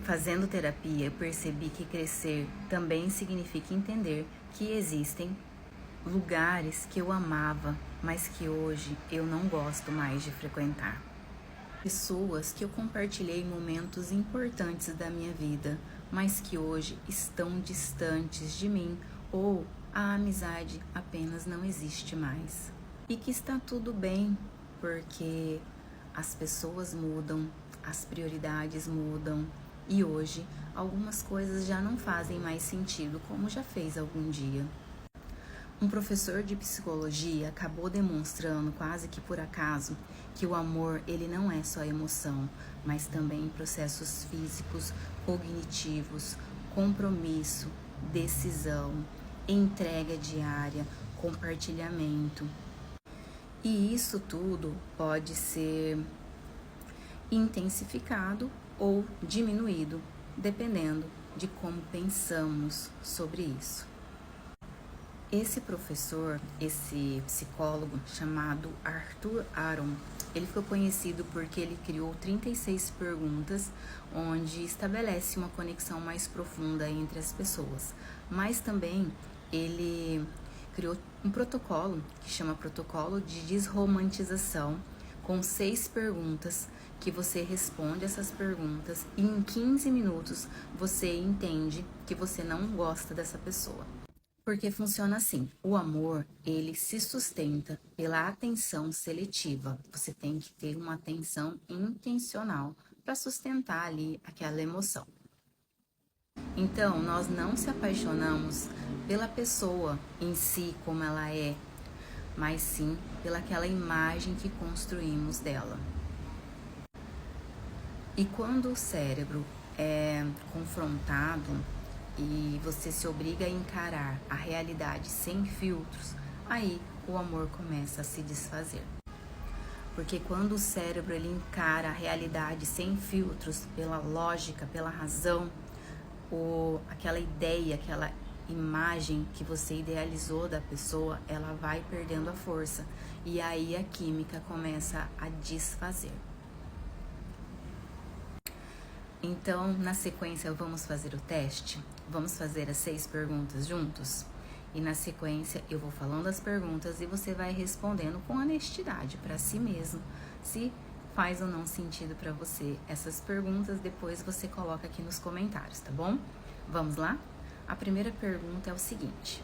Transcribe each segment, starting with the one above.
Fazendo terapia, eu percebi que crescer também significa entender que existem lugares que eu amava, mas que hoje eu não gosto mais de frequentar. Pessoas que eu compartilhei momentos importantes da minha vida, mas que hoje estão distantes de mim, ou a amizade apenas não existe mais. E que está tudo bem, porque as pessoas mudam, as prioridades mudam, e hoje algumas coisas já não fazem mais sentido como já fez algum dia. Um professor de psicologia acabou demonstrando, quase que por acaso, que o amor ele não é só emoção, mas também processos físicos, cognitivos, compromisso, decisão, entrega diária, compartilhamento. E isso tudo pode ser intensificado ou diminuído, dependendo de como pensamos sobre isso. Esse professor, esse psicólogo chamado Arthur Aron, ele ficou conhecido porque ele criou 36 perguntas onde estabelece uma conexão mais profunda entre as pessoas. Mas também ele criou um protocolo que chama Protocolo de Desromantização, com 6 perguntas que você responde essas perguntas e em 15 minutos você entende que você não gosta dessa pessoa. Porque funciona assim, o amor, ele se sustenta pela atenção seletiva. Você tem que ter uma atenção intencional para sustentar ali aquela emoção. Então, nós não se apaixonamos pela pessoa em si, como ela é, mas sim pelaquela imagem que construímos dela. E quando o cérebro é confrontado e você se obriga a encarar a realidade sem filtros, aí o amor começa a se desfazer. Porque quando o cérebro ele encara a realidade sem filtros, pela lógica, pela razão, aquela ideia, aquela imagem que você idealizou da pessoa, ela vai perdendo a força. E aí a química começa a desfazer. Então, na sequência, vamos fazer o teste? Vamos fazer as 6 perguntas juntos? E na sequência, eu vou falando as perguntas e você vai respondendo com honestidade para si mesmo, se faz ou não sentido para você essas perguntas. Depois você coloca aqui nos comentários, tá bom? Vamos lá? A primeira pergunta é o seguinte: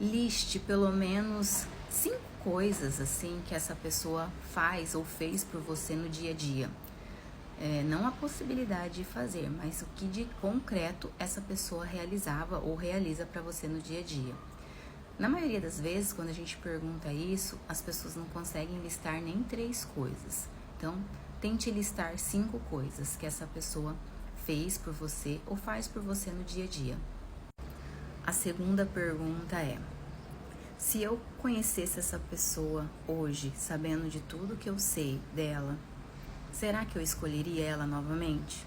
liste pelo menos 5 coisas assim que essa pessoa faz ou fez por você no dia a dia. Não a possibilidade de fazer, mas o que de concreto essa pessoa realizava ou realiza para você no dia a dia. Na maioria das vezes, quando a gente pergunta isso, as pessoas não conseguem listar nem 3 coisas. Então, tente listar 5 coisas que essa pessoa fez por você ou faz por você no dia a dia. A segunda pergunta é: se eu conhecesse essa pessoa hoje, sabendo de tudo que eu sei dela, será que eu escolheria ela novamente?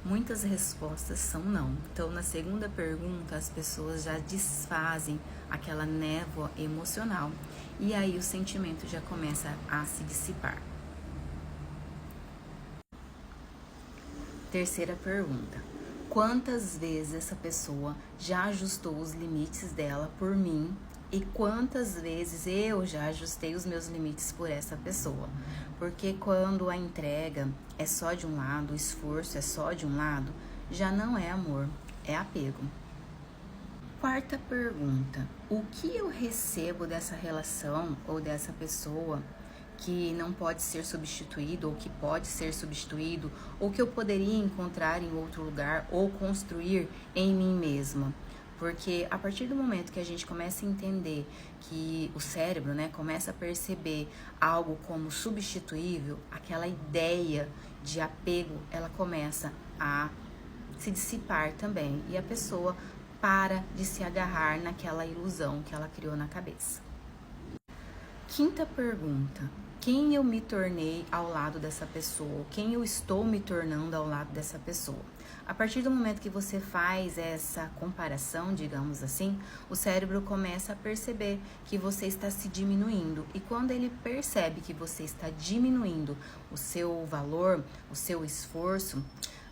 Muitas respostas são não. Então, na segunda pergunta, as pessoas já desfazem aquela névoa emocional e aí o sentimento já começa a se dissipar. Terceira pergunta: quantas vezes essa pessoa já ajustou os limites dela por mim e quantas vezes eu já ajustei os meus limites por essa pessoa? Porque quando a entrega é só de um lado, o esforço é só de um lado, já não é amor, é apego. Quarta pergunta: o que eu recebo dessa relação ou dessa pessoa que não pode ser substituído ou que pode ser substituído ou que eu poderia encontrar em outro lugar ou construir em mim mesma? Porque a partir do momento que a gente começa a entender que o cérebro, começa a perceber algo como substituível, aquela ideia de apego, ela começa a se dissipar também. E a pessoa para de se agarrar naquela ilusão que ela criou na cabeça. Quinta pergunta: quem eu me tornei ao lado dessa pessoa? Quem eu estou me tornando ao lado dessa pessoa? A partir do momento que você faz essa comparação, digamos assim, o cérebro começa a perceber que você está se diminuindo. E quando ele percebe que você está diminuindo o seu valor, o seu esforço,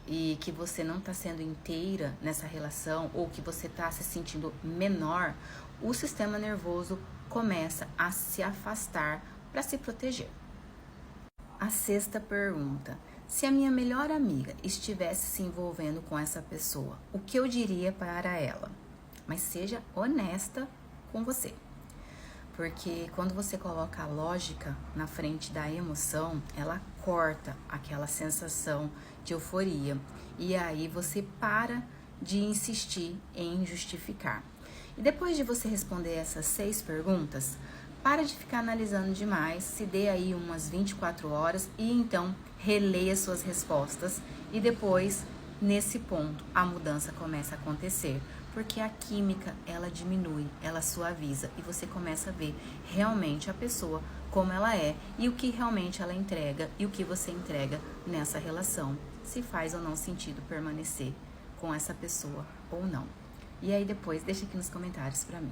e que você não está sendo inteira nessa relação ou que você está se sentindo menor, o sistema nervoso começa a se afastar para se proteger. A sexta pergunta: se a minha melhor amiga estivesse se envolvendo com essa pessoa, o que eu diria para ela? Mas seja honesta com você. Porque quando você coloca a lógica na frente da emoção, ela corta aquela sensação de euforia. E aí você para de insistir em justificar. E depois de você responder essas 6 perguntas, para de ficar analisando demais, se dê aí umas 24 horas e então releia suas respostas. E depois, nesse ponto, a mudança começa a acontecer. Porque a química, ela diminui, ela suaviza e você começa a ver realmente a pessoa como ela é e o que realmente ela entrega e o que você entrega nessa relação. Se faz ou não sentido permanecer com essa pessoa ou não. E aí depois, deixa aqui nos comentários pra mim.